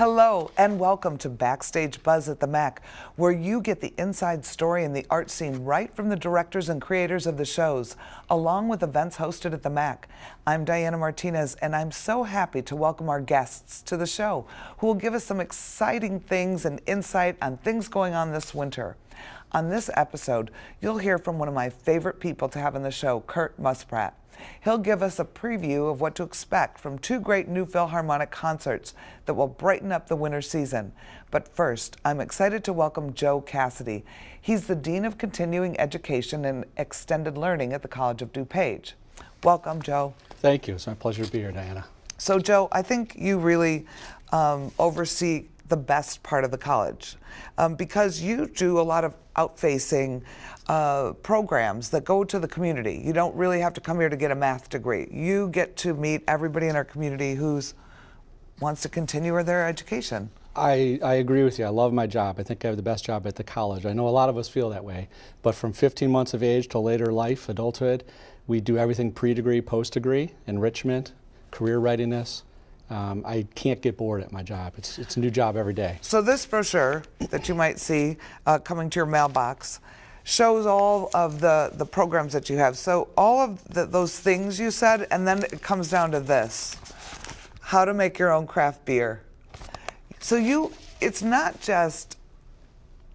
Hello and welcome to Backstage Buzz at the MAC, where you get the inside story in the art scene right from the directors and creators of the shows, along with events hosted at the MAC. I'm Diana Martinez, and I'm so happy to welcome our guests to the show, who will give us some exciting things and insight on things going on this winter. On this episode, you'll hear from one of my favorite people to have on the show, Kirk Muspratt. He'll give us a preview of what to expect from two great new Philharmonic concerts that will brighten up the winter season. But first, I'm excited to welcome Joe Cassidy. He's the Dean of Continuing Education and Extended Learning at the College of DuPage. Welcome, Joe. Thank you. It's my pleasure to be here, Diana. So, Joe, I think you really oversee the best part of the college because you do a lot of outfacing programs that go to the community. You don't really have to come here to get a math degree. You get to meet everybody in our community who wants to continue their education. I agree with you. I love my job. I think I have the best job at the college. I know a lot of us feel that way, but from 15 months of age to later life, adulthood, we do everything pre-degree, post-degree, enrichment, career readiness. I can't get bored at my job. It's a new job every day. So this brochure that you might see coming to your mailbox shows all of the programs that you have. So all of those things you said, and then it comes down to this: how to make your own craft beer. So it's not just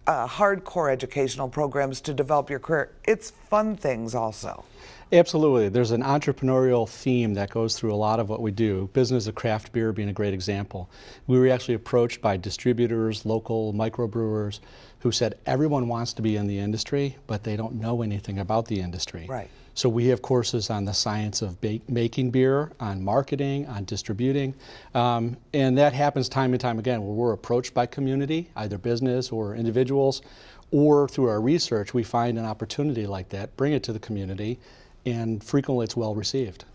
hardcore educational programs to develop your career. It's fun things also. Absolutely. There's an entrepreneurial theme that goes through a lot of what we do, business of craft beer being a great example. We were actually approached by distributors, local microbrewers, who said everyone wants to be in the industry, but they don't know anything about the industry. Right. So we have courses on the science of making beer, on marketing, on distributing, and that happens time and time again where we're approached by community, either business or individuals, or through our research we find an opportunity like that, bring it to the community, and frequently it's well received.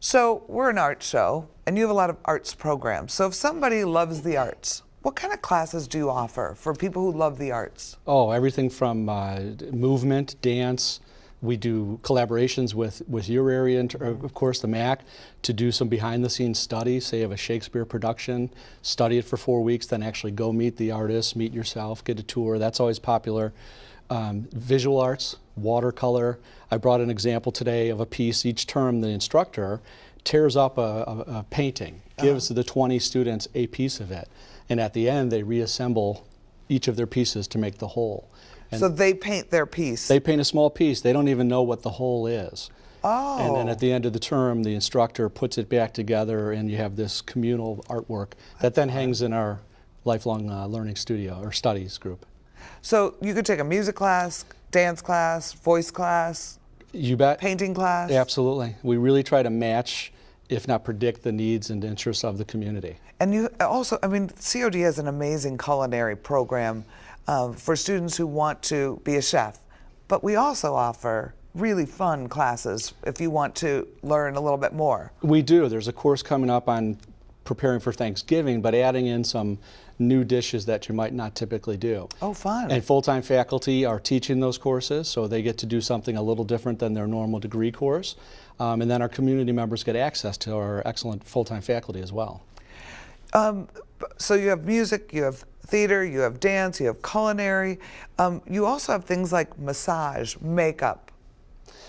So we're an art show, and you have a lot of arts programs. So if somebody loves the arts, what kind of classes do you offer for people who love the arts? Oh, everything from movement, dance. We do collaborations with your area, and of course the MAC, to do some behind-the-scenes studies, say of a Shakespeare production, study it for 4 weeks, then actually go meet the artist, meet yourself, get a tour. That's always popular. Visual arts, watercolor. I brought an example today of a piece. Each term the instructor tears up a painting, gives the 20 students a piece of it, and at the end they reassemble each of their pieces to make the whole. And so they paint their piece? They paint a small piece. They don't even know what the whole is. Oh. And then at the end of the term, the instructor puts it back together, and you have this communal artwork that then hangs in our lifelong learning studio or studies group. So you could take a music class, dance class, voice class, you bet, painting class? Absolutely. We really try to match, if not predict, the needs and interests of the community. And you also, I mean, COD has an amazing culinary program for students who want to be a chef. But we also offer really fun classes if you want to learn a little bit more. We do. There's a course coming up on preparing for Thanksgiving, but adding in some new dishes that you might not typically do. Oh, fun. And full-time faculty are teaching those courses, so they get to do something a little different than their normal degree course. And then our community members get access to our excellent full-time faculty as well. So you have music, you have theater, you have dance, you have culinary. You also have things like massage, makeup.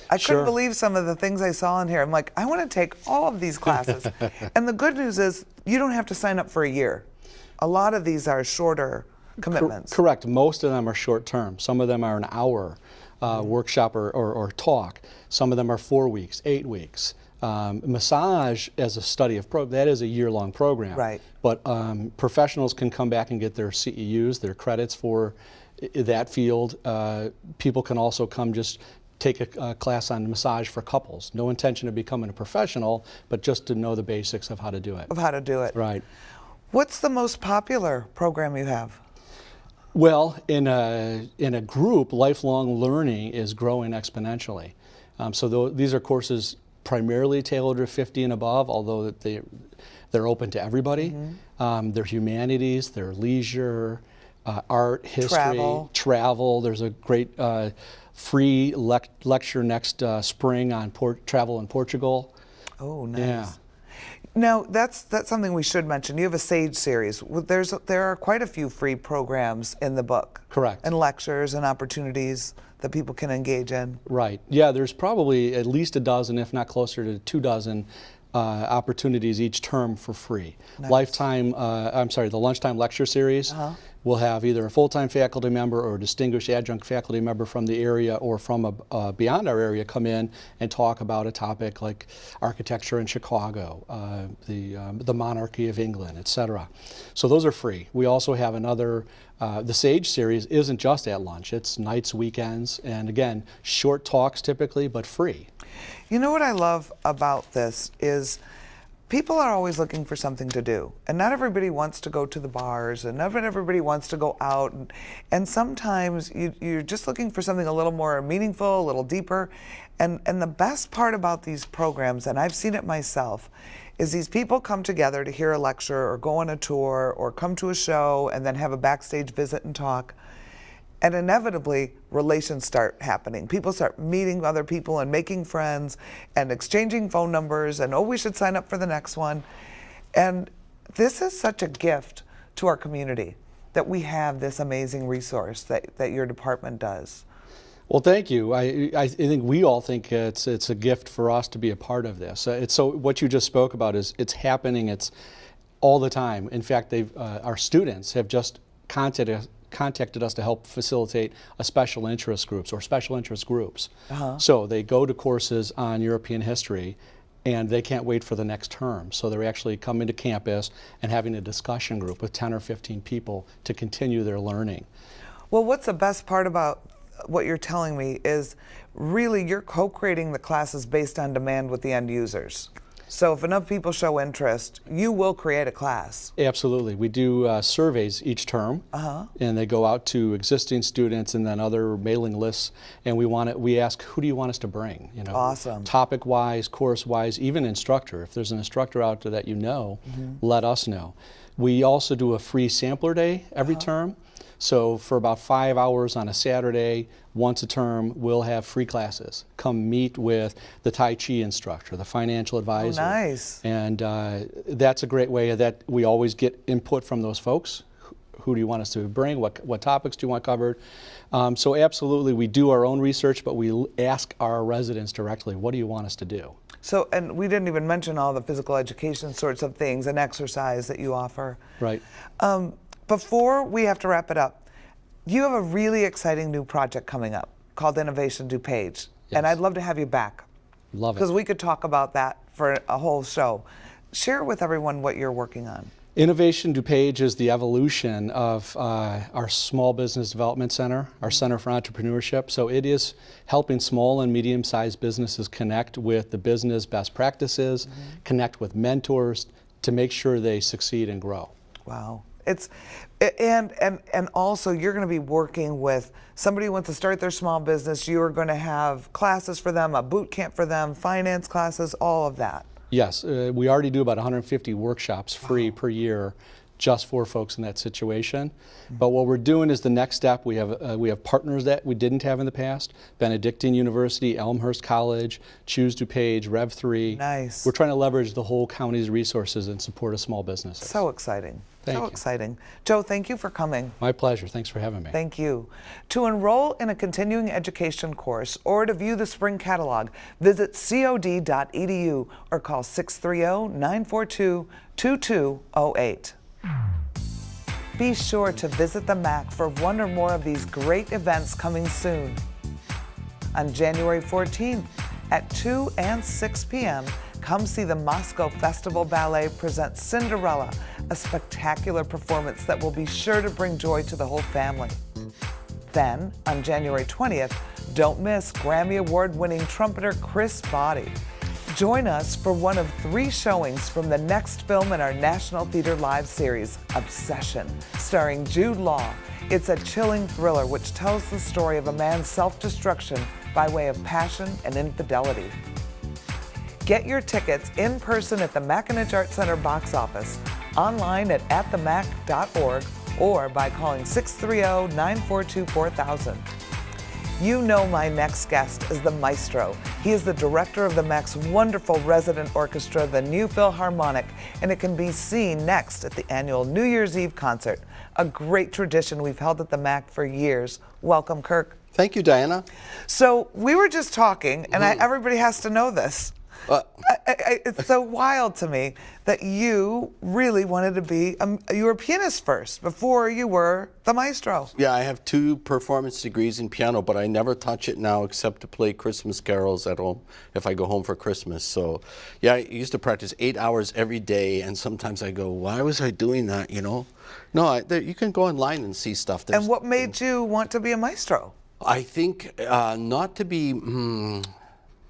I couldn't believe some of the things I saw in here. I'm like, I want to take all of these classes. And the good news is you don't have to sign up for a year. A lot of these are shorter commitments. Correct. Most of them are short term. Some of them are an hour workshop or talk. Some of them are 4 weeks, 8 weeks. Massage as a study of that is a year-long program. Right. But professionals can come back and get their CEUs, their credits for that field. People can also come just take a class on massage for couples. No intention of becoming a professional, but just to know the basics of how to do it. Of how to do it. Right. What's the most popular program you have? Well, in a group, lifelong learning is growing exponentially. So these are courses primarily tailored to 50 and above, although they're open to everybody. They're humanities, they're leisure, art, history, travel. There's a great free lecture next spring on travel in Portugal. Oh, nice. Yeah. Now, that's something we should mention. You have a SAGE series. There are quite a few free programs in the book. Correct. And lectures and opportunities that people can engage in. Right. Yeah, there's probably at least a dozen, if not closer to 2 dozen, opportunities each term for free. Nice. The lunchtime lecture series will have either a full-time faculty member or a distinguished adjunct faculty member from the area or from beyond our area come in and talk about a topic like architecture in Chicago, the monarchy of England, etc. So those are free. We also have another, the SAGE series isn't just at lunch, it's nights, weekends, and again, short talks typically, but free. You know what I love about this is people are always looking for something to do, and not everybody wants to go to the bars, and not everybody wants to go out, and sometimes you're just looking for something a little more meaningful, a little deeper, and the best part about these programs, and I've seen it myself, is these people come together to hear a lecture or go on a tour or come to a show and then have a backstage visit and talk. And inevitably, relations start happening. People start meeting other people and making friends and exchanging phone numbers and, oh, we should sign up for the next one. And this is such a gift to our community that we have this amazing resource that your department does. Well, thank you. I think we all think it's a gift for us to be a part of this. So what you just spoke about is it's happening. It's all the time. In fact, our students have just contacted us to help facilitate a special interest groups or special interest groups. So they go to courses on European history and they can't wait for the next term. So they're actually coming to campus and having a discussion group with 10 or 15 people to continue their learning. Well, what's the best part about what you're telling me is really you're co-creating the classes based on demand with the end users. So if enough people show interest, you will create a class. Absolutely. We do surveys each term, and they go out to existing students and then other mailing lists, and we ask, who do you want us to bring? You know, awesome. Topic-wise, course-wise, even instructor. If there's an instructor out there that you know, let us know. We also do a free sampler day every term. So for about 5 hours on a Saturday, once a term, we'll have free classes. Come meet with the Tai Chi instructor, the financial advisor. Oh, nice. And that's a great way that we always get input from those folks. Who do you want us to bring? What topics do you want covered? So absolutely, we do our own research, but we ask our residents directly, what do you want us to do? So, and we didn't even mention all the physical education sorts of things and exercise that you offer. Right. Before we have to wrap it up, you have a really exciting new project coming up called Innovation DuPage. Yes. And I'd love to have you back. Love it. Because we could talk about that for a whole show. Share with everyone what you're working on. Innovation DuPage is the evolution of our Small Business Development Center, our Center for Entrepreneurship. So it is helping small and medium-sized businesses connect with the business best practices, connect with mentors to make sure they succeed and grow. Wow. And also you're going to be working with somebody who wants to start their small business. You are going to have classes for them, a boot camp for them, finance classes, all of that. Yes, we already do about 150 workshops free per year just for folks in that situation. But what we're doing is the next step. We have partners that we didn't have in the past. Benedictine University, Elmhurst College, Choose DuPage, Rev 3. Nice. We're trying to leverage the whole county's resources in support of small businesses. So exciting. Thank you. Exciting. Joe, thank you for coming. My pleasure. Thanks for having me. Thank you. To enroll in a continuing education course or to view the spring catalog, visit cod.edu or call 630-942-2208. Be sure to visit the MAC for one or more of these great events coming soon. On January 14th at 2 and 6 p.m., come see the Moscow Festival Ballet present Cinderella, a spectacular performance that will be sure to bring joy to the whole family. Then, on January 20th, don't miss Grammy Award-winning trumpeter Chris Botti. Join us for one of 3 showings from the next film in our National Theater Live series, Obsession, starring Jude Law. It's a chilling thriller which tells the story of a man's self-destruction by way of passion and infidelity. Get your tickets in person at the Mackinac Art Center box office, online at themac.org, or by calling 630-942-4000. You know my next guest is the Maestro. He is the director of the MAC's wonderful resident orchestra, the New Philharmonic, and it can be seen next at the annual New Year's Eve concert, a great tradition we've held at the MAC for years. Welcome, Kirk. Thank you, Diana. So we were just talking, and everybody has to know this. It's so wild to me that you really wanted to be, you were a pianist first before you were the maestro. Yeah, I have 2 performance degrees in piano, but I never touch it now except to play Christmas carols at home if I go home for Christmas. So yeah, I used to practice 8 hours every day, and sometimes I go, why was I doing that, you know? No, you can go online and see stuff. And what made you want to be a maestro? I think not to be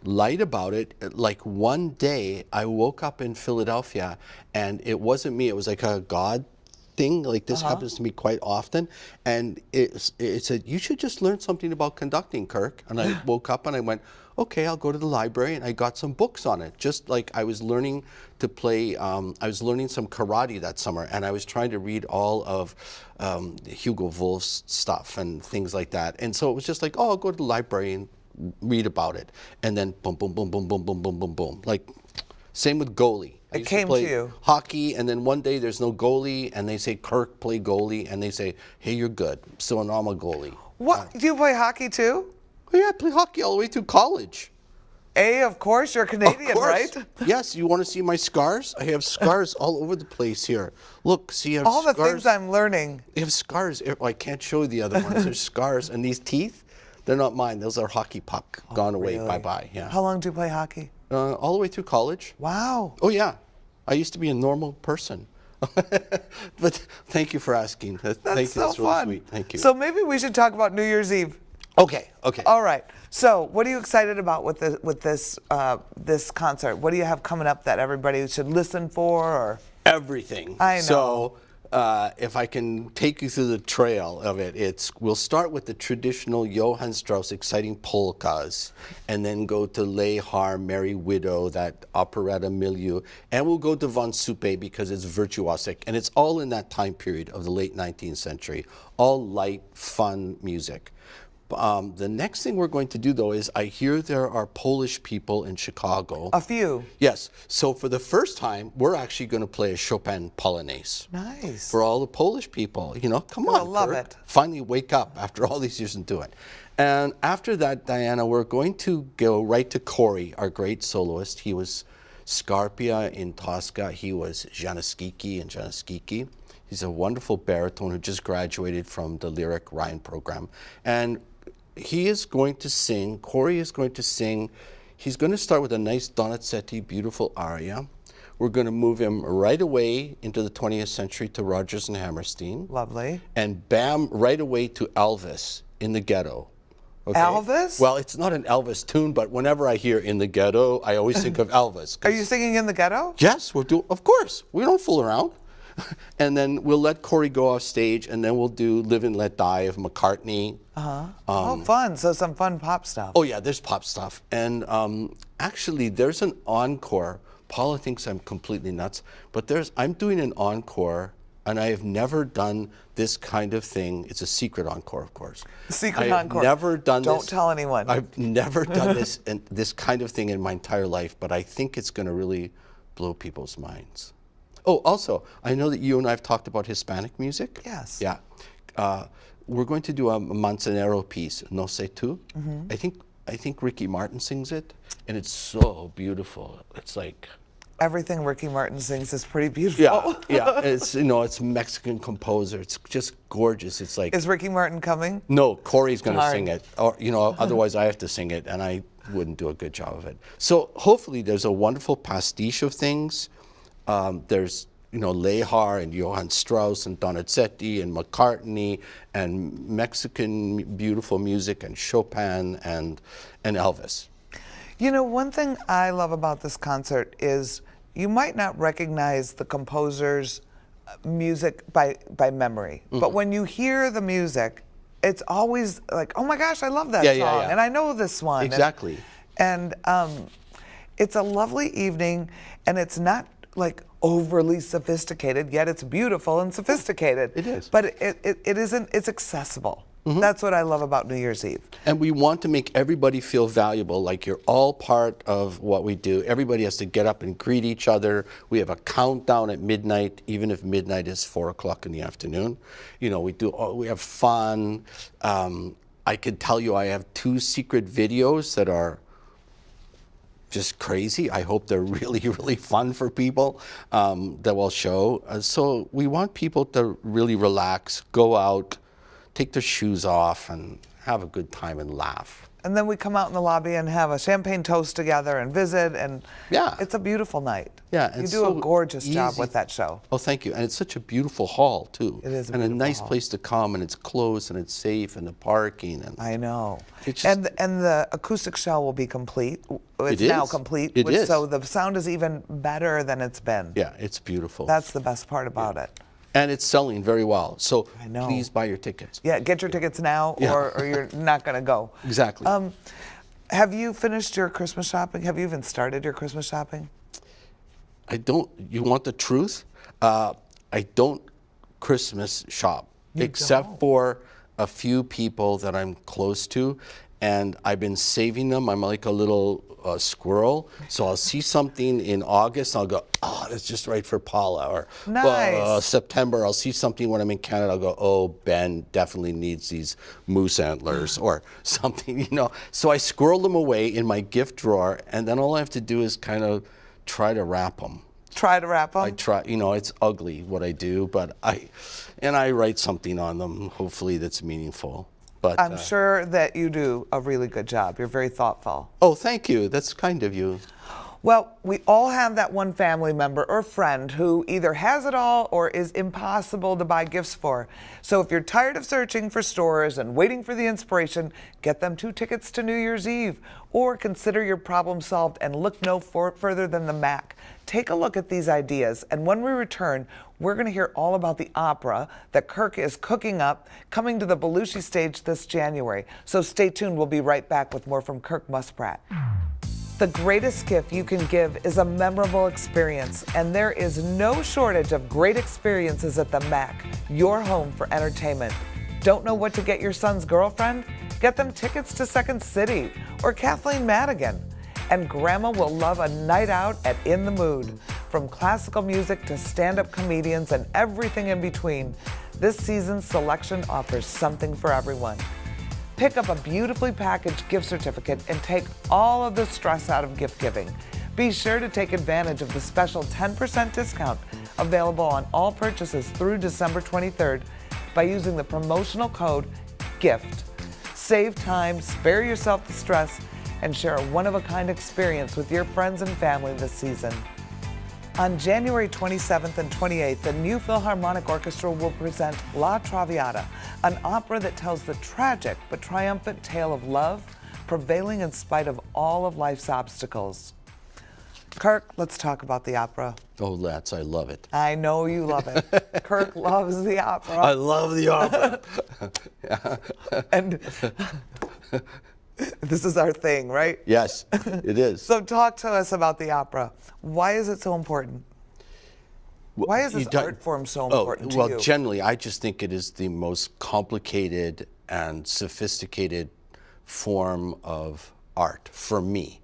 light about it. Like one day I woke up in Philadelphia and it wasn't me, it was like a God thing. Like this happens to me quite often, and it said, you should just learn something about conducting, Kirk. And I woke up and I went, okay, I'll go to the library, and I got some books on it. Just like I was learning to play, I was learning some karate that summer, and I was trying to read all of Hugo Wolf's stuff and things like that. And so it was just like, oh, I'll go to the library and read about it, and then boom, boom, boom, boom, boom, boom, boom, boom, boom. Like, same with goalie. It came to you. Hockey, and then one day there's no goalie, and they say, Kirk, play goalie, and they say, hey, you're good. So now I'm a goalie. What? Do you play hockey too? Oh, yeah, I play hockey all the way through college. Of course, you're Canadian, right? Yes, you want to see my scars? I have scars all over the place here. Look, see, I have all scars. The things I'm learning. I have scars. I can't show you the other ones. There's scars, and these teeth, they're not mine. Those are hockey puck. Gone away. Really? Bye-bye. Yeah. How long do you play hockey? All the way through college. Wow. Oh, yeah. I used to be a normal person. But thank you for asking. That's thank you. so That's really fun. Sweet. Thank you. So maybe we should talk about New Year's Eve. Okay. Okay. All right. So what are you excited about with this concert? What do you have coming up that everybody should listen for? Or? Everything. I know. So if I can take you through the trail of it, we'll start with the traditional Johann Strauss exciting polkas, and then go to Lehar, Merry Widow, that operetta milieu, and we'll go to Von Suppe because it's virtuosic, and it's all in that time period of the late 19th century, all light, fun music. The next thing we're going to do, though, is I hear there are Polish people in Chicago. A few. Yes. So for the first time, we're actually going to play a Chopin Polonaise. Nice. For all the Polish people, you know, come on, I love Kirk. it. Finally wake up after all these years and do it. And after that, Diana, we're going to go right to Corey, our great soloist. He was Scarpia in Tosca. He was Januszewski in Januszewski. He's a wonderful baritone who just graduated from the Lyric Rhine program. And he is going to sing, Corey is going to sing, he's going to start with a nice Donizetti beautiful aria. We're going to move him right away into the 20th century to Rodgers and Hammerstein. Lovely. And bam, right away to Elvis in the Ghetto. Okay? Elvis? Well, it's not an Elvis tune, but whenever I hear In the Ghetto, I always think of Elvis. Are you singing In the Ghetto? Yes, of course. We don't fool around. And then we'll let Corey go off stage, and then we'll do Live and Let Die of McCartney. Oh, fun. So some fun pop stuff. Oh, yeah, there's pop stuff. And actually, there's an encore. Paula thinks I'm completely nuts, but I'm doing an encore, and I have never done this kind of thing. It's a secret encore, of course. Secret encore. I've never done this. Don't tell anyone. I've never done this kind of thing in my entire life, but I think it's going to really blow people's minds. Oh, also, I know that you and I have talked about Hispanic music. Yes. Yeah. We're going to do a Manzanero piece, No Sé Tú. I think Ricky Martin sings it, and it's so beautiful. It's like everything Ricky Martin sings is pretty beautiful. Yeah. It's it's a Mexican composer. It's just gorgeous. It's like. Is Ricky Martin coming? No, Corey's going to sing it, or otherwise I have to sing it, and I wouldn't do a good job of it. So hopefully there's a wonderful pastiche of things. There's Lehar and Johann Strauss and Donizetti and McCartney and Mexican beautiful music and Chopin and Elvis. One thing I love about this concert is you might not recognize the composer's music by memory, but when you hear the music, it's always like, oh my gosh, I love that song, and I know this one. Exactly. And it's a lovely evening, and it's not like overly sophisticated, yet it's beautiful and sophisticated. It is. But it isn't, it's accessible. That's what I love about New Year's Eve. And we want to make everybody feel valuable, like you're all part of what we do. Everybody has to get up and greet each other. We have a countdown at midnight, even if midnight is 4 o'clock in the afternoon. You know, we have fun. I could tell you I have 2 secret videos that are just crazy. I hope they're really, really fun for people that we'll show. So we want people to really relax, go out, take their shoes off, and have a good time and laugh. And then we come out in the lobby and have a champagne toast together and visit, and it's a beautiful night. Yeah, and you do so a gorgeous job easy. with that show. Oh, thank you. And it's such a beautiful hall, too. It is a and a beautiful nice hall. place to come, and it's close, and it's safe, and the parking. And I know. It's And the acoustic shell will be complete. It's It now is. complete. It is. So the sound is even better than it's been. yeah, it's beautiful. That's the best part about it. And it's selling very well. So I know. please buy your tickets. Yeah, get your tickets now, Yeah. or you're not going to go. Exactly. Have you finished your Christmas shopping? Have you even started your Christmas shopping? I don't, you want the truth? I don't Christmas shop, except for a few people that I'm close to, and I've been saving them. I'm like a little squirrel, so I'll see something in August, and I'll go, oh, that's just right for Paula. Or Nice. September, I'll see something when I'm in Canada, I'll go, oh, Ben definitely needs these moose antlers, or something, you know. So I squirrel them away in my gift drawer, and then all I have to do is kind of try to wrap them. Try to wrap them? I try, you know, it's ugly what I do, but I write something on them, hopefully that's meaningful. But I'm sure that you do a really good job. You're very thoughtful. oh, thank you. That's kind of you. Well, we all have that one family member or friend who either has it all or is impossible to buy gifts for. So if you're tired of searching for stores and waiting for the inspiration, get them 2 tickets to New Year's Eve, or consider your problem solved and look no further than the Mac. Take a look at these ideas, and when we return, we're going to hear all about the opera that Kirk is cooking up, coming to the Belushi stage this January. So stay tuned. We'll be right back with more from Kirk Muspratt. The greatest gift you can give is a memorable experience, and there is no shortage of great experiences at the Mac, your home for entertainment. Don't know what to get your son's girlfriend? Get them tickets to Second City or Kathleen Madigan. And Grandma will love a night out at In the Mood. From classical music to stand-up comedians and everything in between, this season's selection offers something for everyone. Pick up a beautifully packaged gift certificate and take all of the stress out of gift giving. Be sure to take advantage of the special 10% discount available on all purchases through December 23rd by using the promotional code GIFT. Save time, spare yourself the stress, and share a one-of-a-kind experience with your friends and family this season. On January 27th and 28th, the new Philharmonic Orchestra will present La Traviata, an opera that tells the tragic but triumphant tale of love, prevailing in spite of all of life's obstacles. Kirk, let's talk about the opera. Oh, Let's, I love it. I know you love it. Kirk loves the opera. I love the opera. And this is our thing, right? Yes, it is. So talk to us about the opera. Why is it so important? Why is this art form so important to you? Well, generally, I just think it is the most complicated and sophisticated form of art for me.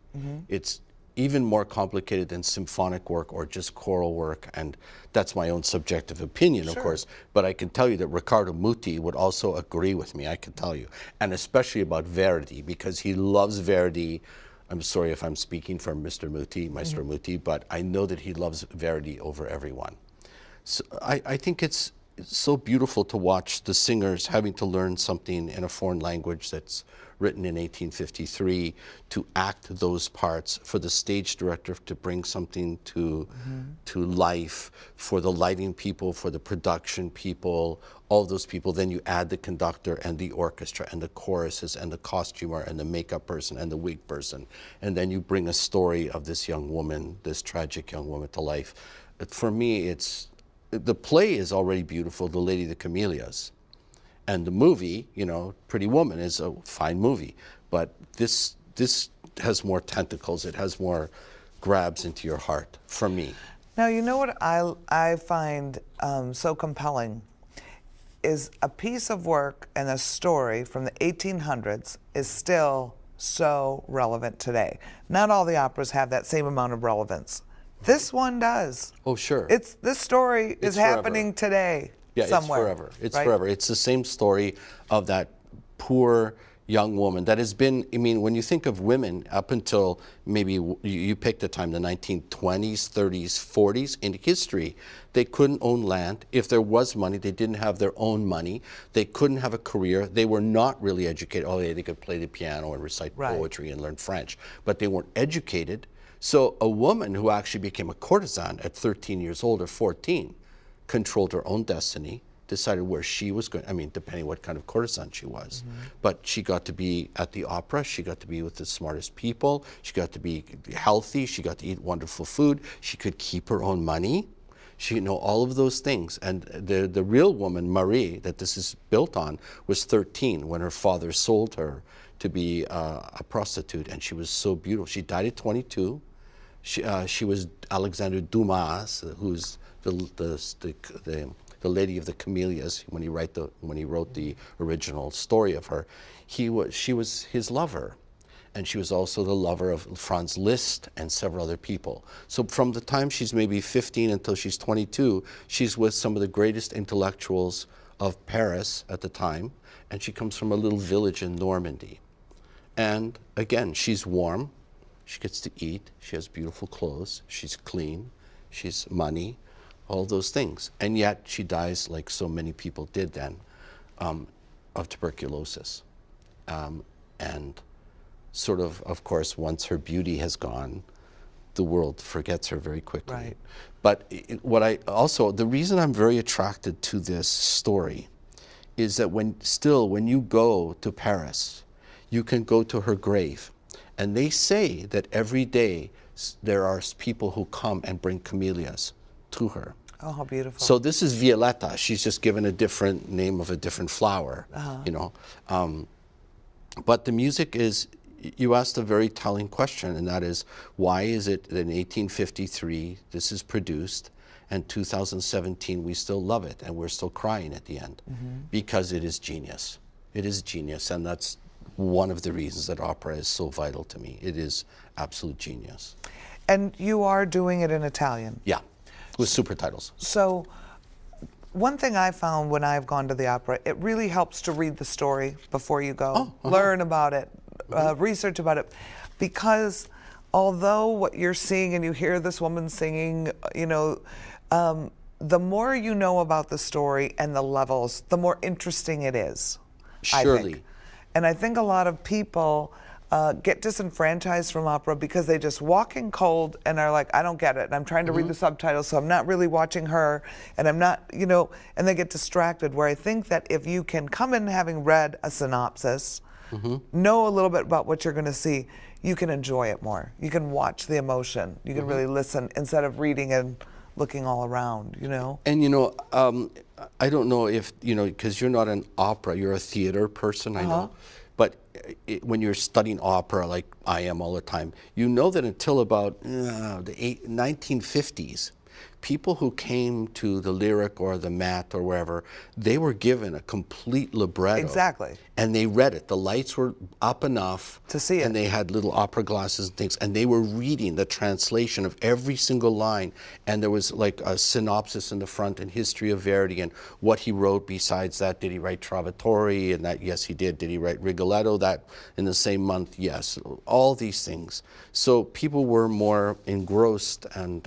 It's even more complicated than symphonic work or just choral work, and that's my own subjective opinion, of course, but I can tell you that Riccardo Muti would also agree with me, I can tell you, and especially about Verdi, because he loves Verdi. I'm sorry if I'm speaking for Mr. Muti, Maestro Muti, but I know that he loves Verdi over everyone. So I think it's so beautiful to watch the singers having to learn something in a foreign language that's written in 1853, to act those parts, for the stage director to bring something to life, for the lighting people, for the production people, all those people. Then you add the conductor and the orchestra and the choruses and the costumer and the makeup person and the wig person. And then you bring a story of this young woman, this tragic young woman, to life. For me, the play is already beautiful, The Lady of the Camellias. And the movie, you know, Pretty Woman, is a fine movie, but this has more tentacles. It has more grabs into your heart, for me. Now, you know what I find so compelling? is a piece of work and a story from the 1800s is still so relevant today. Not all the operas have that same amount of relevance. This one does. Oh, sure. This story is happening today. Yeah, somewhere, it's forever. It's right? forever. It's the same story of that poor young woman that has been, I mean, when you think of women up until maybe you picked a time, the 1920s, 30s, 40s, in history, they couldn't own land. If there was money, they didn't have their own money. They couldn't have a career. They were not really educated. Oh, they could play the piano and recite poetry and learn French, but they weren't educated. So a woman who actually became a courtesan at 13 years old or 14 controlled her own destiny, decided where she was going, I mean, depending what kind of courtesan she was. But she got to be at the opera, she got to be with the smartest people, she got to be healthy, she got to eat wonderful food, she could keep her own money, she know all of those things. And the real woman, Marie, that this is built on, was 13 when her father sold her to be a prostitute, and she was so beautiful. She died at 22. She was Alexander Dumas, who's the Lady of the Camellias, when he wrote the original story of her. She was his lover, and she was also the lover of Franz Liszt and several other people. So from the time she's maybe 15 until she's 22, she's with some of the greatest intellectuals of Paris at the time, and she comes from a little village in Normandy. And again, she's warm, she gets to eat, she has beautiful clothes, she's clean, she's money, all those things. And yet she dies, like so many people did then, of tuberculosis. And sort of course, once her beauty has gone, the world forgets her very quickly. Right. But the reason I'm very attracted to this story is that when you go to Paris, you can go to her grave. And they say that every day there are people who come and bring camellias to her. Oh, how beautiful. So this is Violetta. She's just given a different name of a different flower, you know. But the music is, you asked a very telling question, and that is, why is it that in 1853 this is produced, and 2017 we still love it, and we're still crying at the end? Because it is genius. It is genius, and that's one of the reasons that opera is so vital to me. It is absolute genius. And you are doing it in Italian. Yeah, with super titles. So one thing I found when I've gone to the opera, it really helps to read the story before you go, learn about it, research about it, because although what you're seeing and you hear this woman singing, you know, the more you know about the story and the levels, the more interesting it is. Surely. I think. And I think a lot of people get disenfranchised from opera because they just walk in cold and are like, I don't get it. And I'm trying to read the subtitles, so I'm not really watching her. And I'm not, you know, and they get distracted. Where I think that if you can come in having read a synopsis, know a little bit about what you're going to see, you can enjoy it more. You can watch the emotion. You can really listen instead of reading and looking all around, you know? And, you know, I don't know if, you know, because you're not an opera, you're a theater person, I know. But when you're studying opera, like I am all the time, you know that until about the 1950s, people who came to the Lyric or the Met or wherever, they were given a complete libretto. Exactly. And they read it. The lights were up enough to see it. And they had little opera glasses and things. And they were reading the translation of every single line. And there was like a synopsis in the front and history of Verdi and what he wrote besides that. Did he write Trovatore? And that, yes, he did. Did he write Rigoletto that in the same month? Yes. All these things. So people were more engrossed and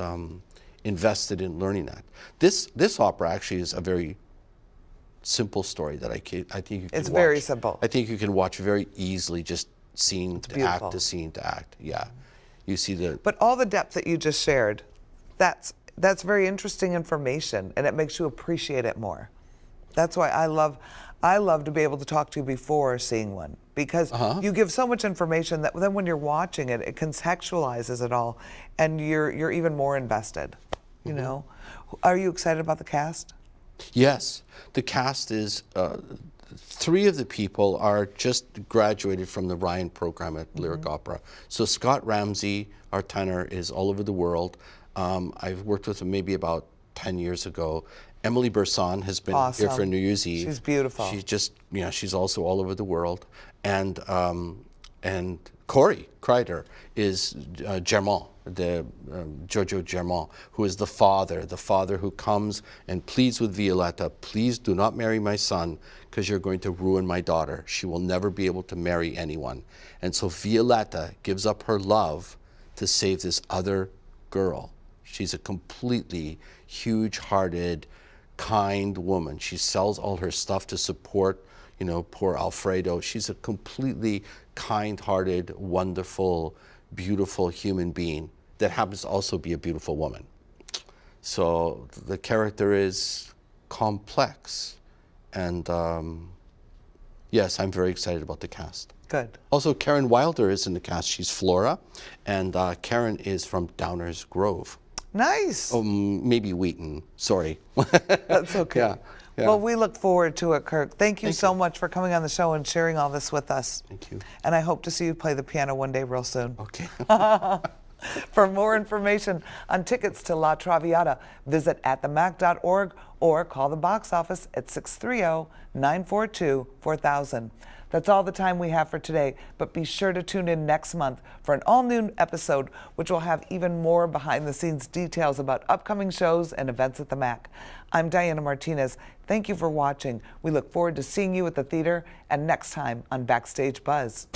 invested in learning that. This opera actually is a very simple story that I think you can It's watch. very simple. I think you can watch very easily, just scene to act to scene to act. Yeah, you see the. But all the depth that you just shared, that's very interesting information, and it makes you appreciate it more. That's why I love to be able to talk to you before seeing one, because you give so much information that then when you're watching it, it contextualizes it all, and you're even more invested. You know, are you excited about the cast? Yes, the cast is. 3 of the people are just graduated from the Ryan program at Lyric Opera. So Scott Ramsey, our tenor, is all over the world. I've worked with him maybe about 10 years ago, Emily Berson has been here for New Year's Eve. She's beautiful. She's just, she's also all over the world. And Corey Kreider is Germont, Giorgio Germont, who is the father who comes and pleads with Violetta, please do not marry my son because you're going to ruin my daughter. She will never be able to marry anyone. And so Violetta gives up her love to save this other girl. She's a completely huge-hearted, kind woman. She sells all her stuff to support, poor Alfredo. She's a completely kind-hearted, wonderful, beautiful human being that happens to also be a beautiful woman. So the character is complex. And yes, I'm very excited about the cast. Good. Also, Karen Wilder is in the cast. She's Flora. And Karen is from Downers Grove. Nice. Oh, maybe Wheaton. Sorry. That's okay. Yeah. Well, we look forward to it, Kirk. Thank you so much for coming on the show and sharing all this with us. Thank you. And I hope to see you play the piano one day real soon. Okay. For more information on tickets to La Traviata, visit atthemac.org or call the box office at 630-942-4000. That's all the time we have for today, but be sure to tune in next month for an all-new episode, which will have even more behind-the-scenes details about upcoming shows and events at the MAC. I'm Diana Martinez. Thank you for watching. We look forward to seeing you at the theater and next time on Backstage Buzz.